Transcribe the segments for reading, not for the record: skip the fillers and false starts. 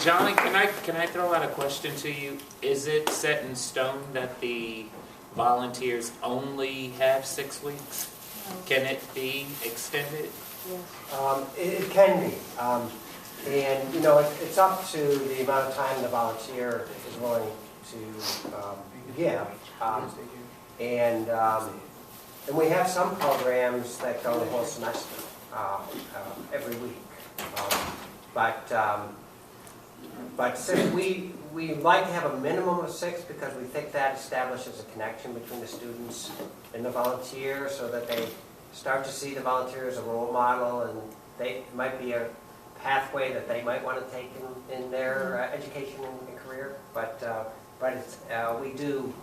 Johnny, can I throw out a question to you? Is it set in stone that the volunteers only have 6 weeks? Can it be extended? Yes. It can be. And, you know, it's up to the amount of time the volunteer is willing to give. And we have some programs that go the whole semester, every week. But since we like to have a minimum of 6 because we think that establishes a connection between the students and the volunteer so that they start to see the volunteer as a role model, and it might be a pathway that they might want to take in their education and career. But we do,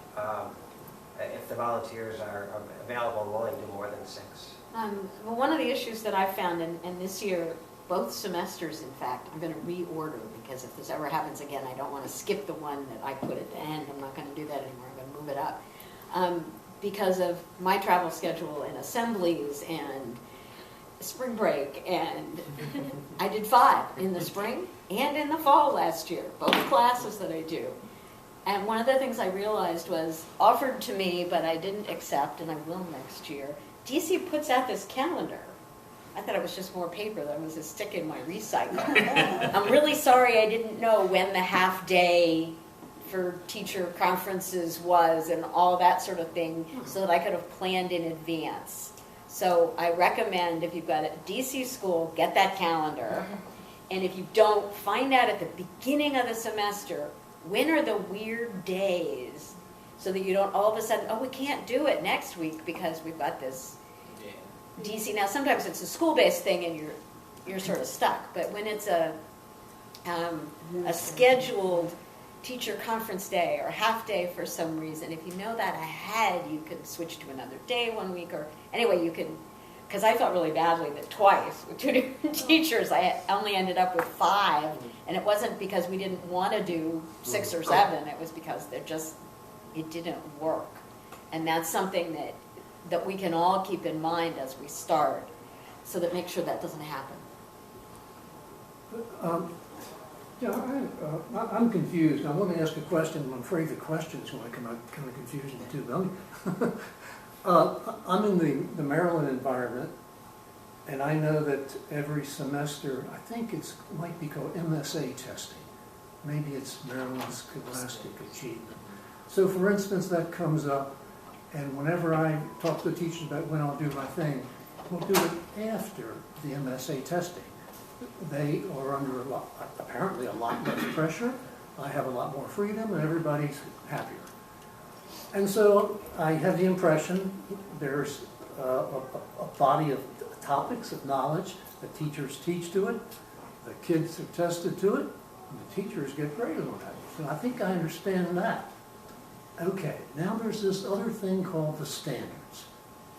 if the volunteers are available and willing, do more than 6. Well, one of the issues that I found, and this year, both semesters, in fact, I'm going to reorder, because if this ever happens again, I don't want to skip the one that I put at the end. I'm not going to do that anymore. I'm going to move it up. Because of my travel schedule and assemblies and spring break, and I did 5 in the spring and in the fall last year, both classes that I do. And one of the things I realized was offered to me, but I didn't accept, and I will next year. DC puts out this calendar. I thought it was just more paper that was a stick in my recycle. I'm really sorry I didn't know when the half day for teacher conferences was and all that sort of thing, so that I could have planned in advance. So I recommend, if you've got a DC school, get that calendar. And if you don't, find out at the beginning of the semester, when are the weird days, so that you don't all of a sudden, oh, we can't do it next week because we've got this DC. Now, sometimes it's a school-based thing and you're sort of stuck. But when it's a scheduled teacher conference day or half day for some reason, if you know that ahead, you can switch to another day one week, or anyway, you can. Because I felt really badly that twice with 2 different teachers, I only ended up with 5, and it wasn't because we didn't want to do 6 or 7. It was because it didn't work, and that's something that we can all keep in mind as we start, so that make sure that doesn't happen. I'm confused. I want to ask a question. I'm afraid the question's going to come out kind of confusing too. I'm in the Maryland environment, and I know that every semester, I think it might be called MSA testing. Maybe it's Maryland Scholastic Achievement. So for instance, that comes up, and whenever I talk to the teachers about when I'll do my thing, we'll do it after the MSA testing. They are under apparently a lot less pressure. I have a lot more freedom, and everybody's happier. And so I have the impression there's a body of topics of knowledge. The teachers teach to it, the kids are tested to it, and the teachers get graded on that. So I think I understand that. Okay, now there's this other thing called the standards.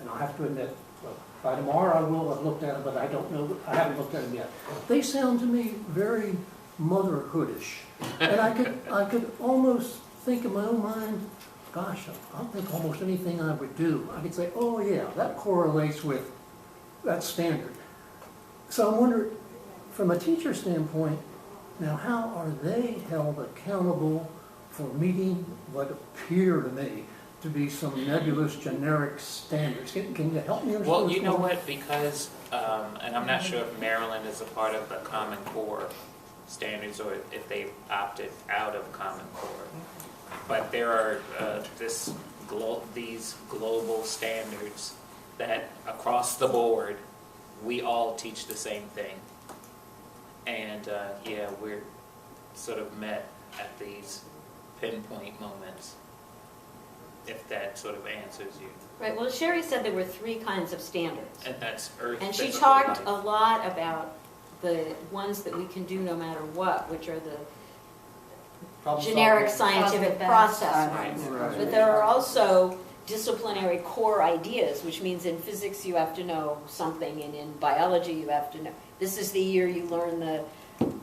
And I have to admit, well, by tomorrow I will have looked at it, but I don't know, I haven't looked at them yet. They sound to me very motherhoodish. And I could almost think in my own mind, gosh, I'll think almost anything I would do. I could say, oh yeah, that correlates with that standard. So I'm wondering, from a teacher standpoint, now how are they held accountable for meeting what appear to me to be some nebulous generic standards? Can you help me understand? Well, you know what, because, and I'm not sure if Maryland is a part of the Common Core standards or if they've opted out of Common Core. But there are these global standards that across the board, we all teach the same thing. And yeah, we're sort of met at these pinpoint moments, if that sort of answers you. Right, well, Sherry said there were 3 kinds of standards. And that's Earth. And she talked a lot about the ones that we can do no matter what, which are the generic scientific process ones. Right. But there are also disciplinary core ideas, which means in physics you have to know something, and in biology you have to know. This is the year you learn the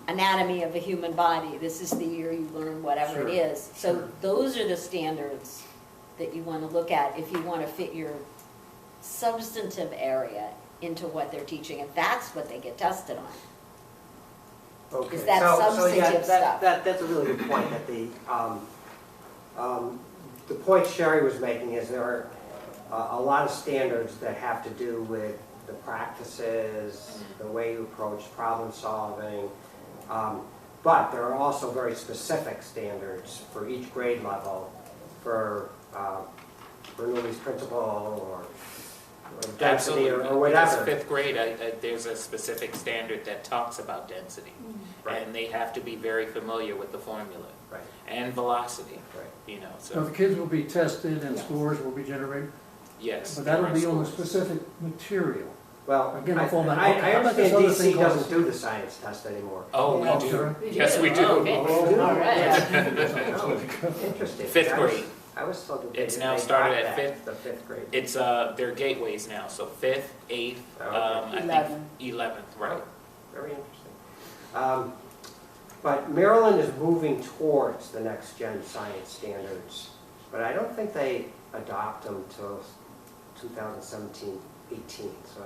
anatomy of a human body. This is the year you learn whatever it is. So those are the standards that you want to look at if you want to fit your substantive area into what they're teaching, and that's what they get tested on. Okay. Is that So, yeah, substantive stuff? That's a really good point, that the point Sherry was making is there are a lot of standards that have to do with the practices, the way you approach problem solving, but there are also very specific standards for each grade level for Bernoulli's principle or density or whatever. Because 5th grade, there's a specific standard that talks about density. Right. And they have to be very familiar with the formula. Right. And velocity. Right. You know, So so, the kids will be tested and scores will be generated, yes. but that'll there be are on the schools. specific material. Well, Again, I I'll fall back. Okay, I how about this understand other thing DC doesn't called- do the science test anymore. Oh, Yeah. we do. Sorry? Yes, we do. Oh, okay. Oh, All right. Oh, interesting. 5th I was- grade. I was told that It's they now got started at that, 5th. The 5th grade. It's, they're gateways now, so 5th, 8th, Oh, okay. I think 11th, right. Oh, very interesting. But Maryland is moving towards the next gen science standards, but I don't think they adopt them till 2017, 18. So,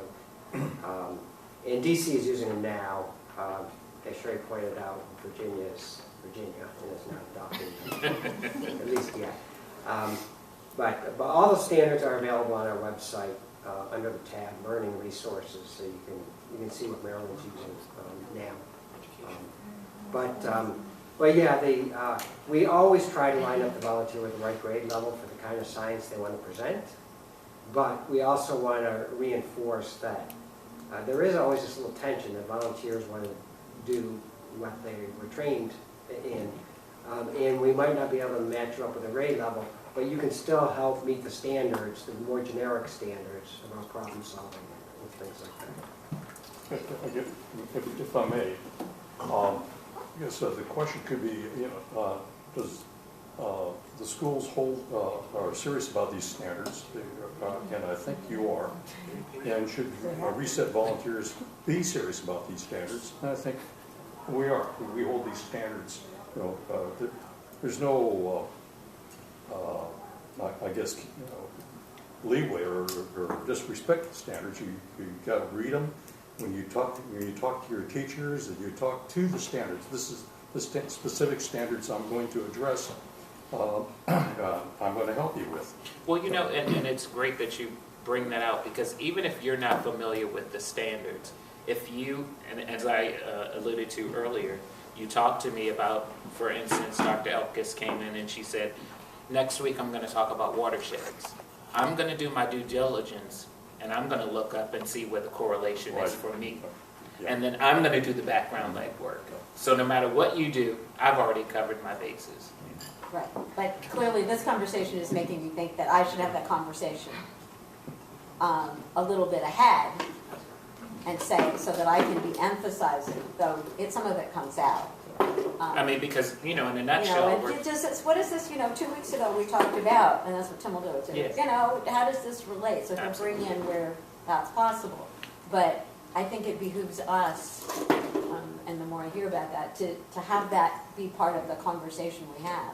and DC is using them now. As Sherry pointed out, Virginia is not adopting them, at least yet. But all the standards are available on our website under the tab Learning Resources, so you can see what Maryland's using now. But yeah, we always try to line up the volunteer with the right grade level for the kind of science they want to present. But we also want to reinforce that there is always this little tension that volunteers want to do what they were trained in. And we might not be able to match you up with a grade level, but you can still help meet the standards, the more generic standards about problem solving and things like that. If I may, I guess the question could be, does the schools are serious about these standards? And I think you are. And should reset volunteers be serious about these standards? And I think we are. We hold these standards. There's no, I guess, leeway or disrespect the standards. You got to read them. When you talk to your teachers, and you talk to the standards. This is the specific standards I'm going to address. I'm going to help you with. Well, and it's great that you bring that out, because even if you're not familiar with the standards, if you, and as I alluded to earlier, you talked to me about, for instance, Dr. Elkis came in and she said, next week I'm going to talk about watersheds. I'm going to do my due diligence, and I'm going to look up and see where the correlation is for me. Yeah. And then I'm going to do the background legwork. So no matter what you do, I've already covered my bases. Right, but clearly this conversation is making me think that I should have that conversation a little bit ahead and say, so that I can be emphasizing, though some of it comes out. I mean, because, in a nutshell, and what is this, 2 weeks ago we talked about, and that's what Tim will do. So, Yes. How does this relate? So to bring Absolutely. in where that's possible. But I think it behooves us, and the more I hear about that, to have that be part of the conversation we have.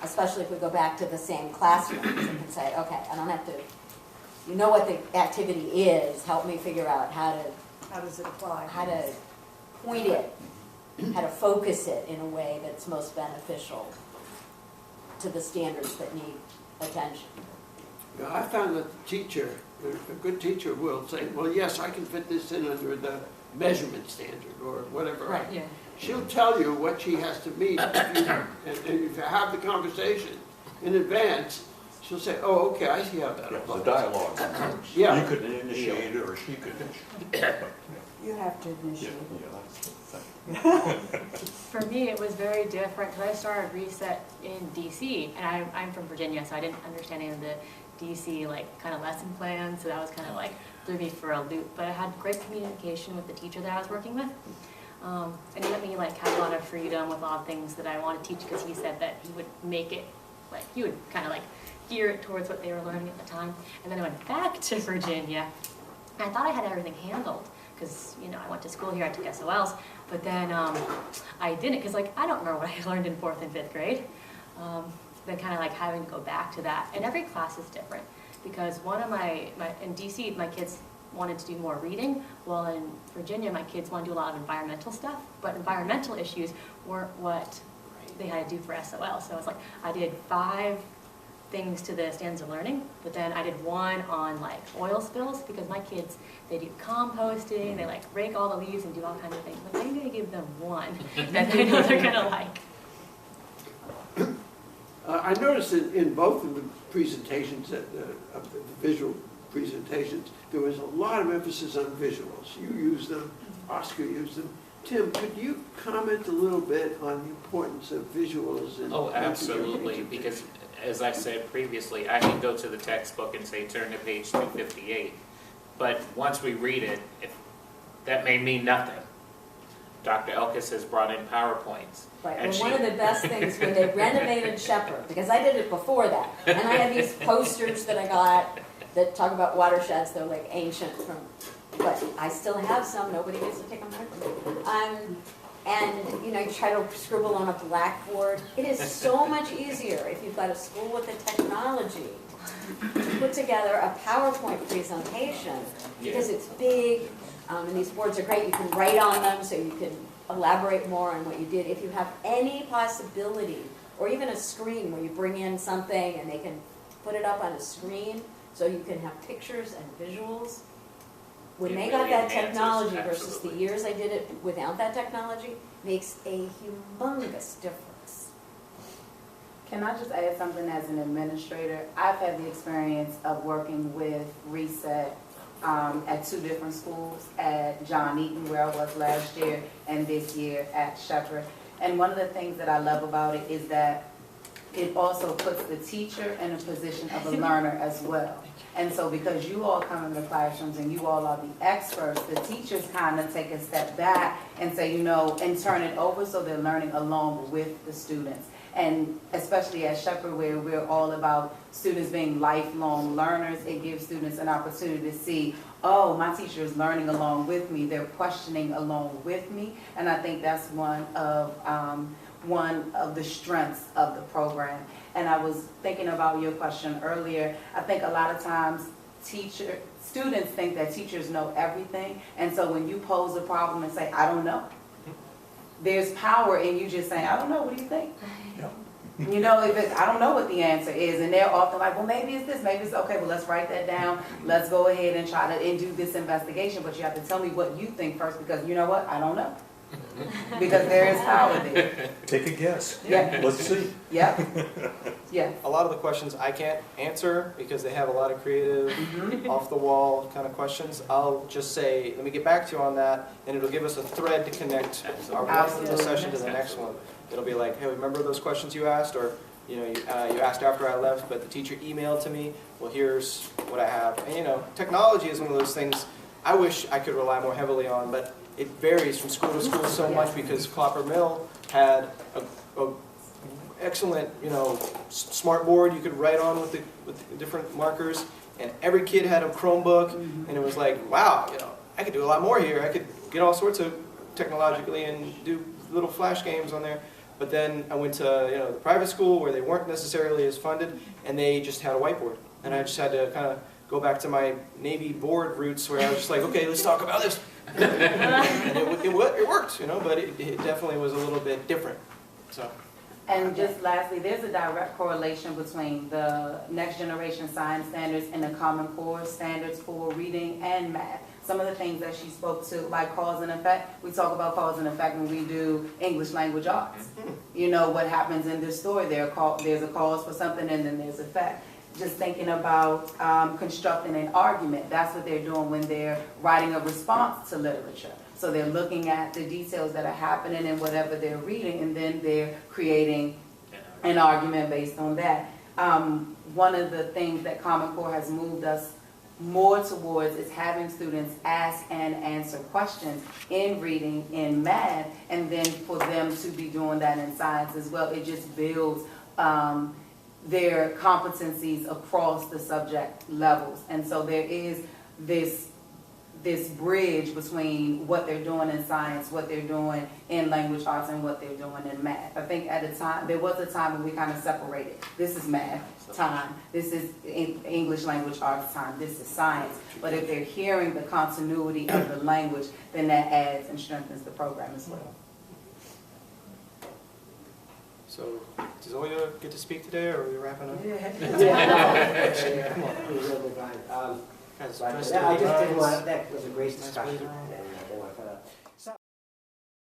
Especially if we go back to the same classrooms and can say, okay, I don't have to, what the activity is, help me figure out how does it apply? to point it, how to focus it in a way that's most beneficial to the standards that need attention. Yeah, I found that the teacher, a good teacher will say, well, yes, I can fit this in under the measurement standard or whatever. Yeah. She'll tell you what she has to meet, and if you have the conversation in advance, she'll say, oh, okay, I see how that The applies. dialogue. Yeah. You could initiate it, or she could initiate it. You have to Yeah, initiate. that's the thing. For me, it was very different because I started Reset in DC, and I'm from Virginia, so I didn't understand any of the DC kind of lesson plan, so that was kind of threw me for a loop. But I had great communication with the teacher that I was working with, and he let me have a lot of freedom with a lot of things that I want to teach, because he said that he would make it he would kind of gear it towards what they were learning at the time. And then I went back to Virginia, and I thought I had everything handled, because I went to school here, I took SOLs, but then I didn't, because I don't remember what I learned in 4th and 5th grade. Then kind of having to go back to that, and every class is different, because one of in DC, my kids wanted to do more reading. Well, in Virginia, my kids want to do a lot of environmental stuff, but environmental issues weren't what they had to do for SOL. So it's like I did 5 things to the standards of learning, but then I did 1 on like oil spills, because my kids, they do composting, they like rake all the leaves and do all kinds of things. But I'm going to give them 1 that they know they're going to like. I noticed in both of the presentations, of the visual presentations, there was a lot of emphasis on visuals. You used them, Oscar used them. Tim, could you comment a little bit on the importance of visuals? Oh, absolutely, because as I said previously, I can go to the textbook and say, turn to page 258. But once we read it, that may mean nothing. Dr. Elkis has brought in PowerPoints. Right, and well, one of the best things when they renovated Shepherd, because I did it before that, and I had these posters that I got that talk about watersheds. They're like ancient from, but I still have some. Nobody gets to take them away from me. And you know, you try to scribble on a blackboard. It is so much easier if you've got a school with the technology to put together a PowerPoint presentation, because it's big, and these boards are great. You can write on them, so you can elaborate more on what you did. If you have any possibility, or even a screen where you bring in something and they can put it up on a screen, so you can have pictures and visuals. When they got that technology versus the years I did it without that technology, makes a humongous difference. Can I just add something as an administrator? I've had the experience of working with Reset at 2 different schools, at John Eaton, where I was last year, and this year at Shepherd. And one of the things that I love about it is that it also puts the teacher in a position of a learner as well. And so because you all come into the classrooms and you all are the experts, the teachers kind of take a step back and say, you know, and turn it over so they're learning along with the students. And especially at Shepherd, where we're all about students being lifelong learners, it gives students an opportunity to see, oh, my teacher is learning along with me, they're questioning along with me. And I think that's one of the strengths of the program. And I was thinking about your question earlier. I think a lot of times students think that teachers know everything. And so when you pose a problem and say, I don't know, there's power in you just saying, I don't know, what do you think? Yeah. You know, if it's, I don't know what the answer is, and they're often like, well, maybe it's this, maybe it's, okay, well, let's write that down. Let's go ahead and try to do this investigation, but you have to tell me what you think first, because you know what? I don't know. Because there is power there. Take a guess. Yeah. Let's see. Yeah. Yeah. A lot of the questions I can't answer because they have a lot of creative, off-the-wall kind of questions. I'll just say, let me get back to you on that, and it'll give us a thread to connect our one from the session to the next one. It'll be like, hey, remember those questions you asked? Or, you know, you asked after I left, but the teacher emailed to me. Well, here's what I have. And, you know, technology is one of those things I wish I could rely more heavily on, but it varies from school to school so much, because Clopper Mill had a excellent, you know, smart board you could write on with the different markers, and every kid had a Chromebook, and it was like, wow, you know, I could do a lot more here. I could get all sorts of technologically and do little flash games on there. But then I went to, you know, the private school where they weren't necessarily as funded, and they just had a whiteboard, and I just had to kind of go back to my Navy board roots, where I was just like, okay, let's talk about this. And it worked, you know, but it definitely was a little bit different. So. And just lastly, there's a direct correlation between the next generation science standards and the Common Core standards for reading and math. Some of the things that she spoke to, like cause and effect, we talk about cause and effect when we do English language arts. You know, what happens in this story, there's a cause for something and then there's effect. Just thinking about constructing an argument, that's what they're doing when they're writing a response to literature. So they're looking at the details that are happening in whatever they're reading, and then they're creating an argument based on that. One of the things that Common Core has moved us more towards is having students ask and answer questions in reading, in math, and then for them to be doing that in science as well. It just builds their competencies across the subject levels. And so there is this this bridge between what they're doing in science, what they're doing in language arts, and what they're doing in math. I think at a time, there was a time when we kind of separated. This is math time, this is English language arts time, this is science. But if they're hearing the continuity of the language, then that adds and strengthens the program as well. So, does Oya get to speak today, or are we wrapping up? Come on, we will move on. Guys, But press I just didn't the want, that was a great discussion.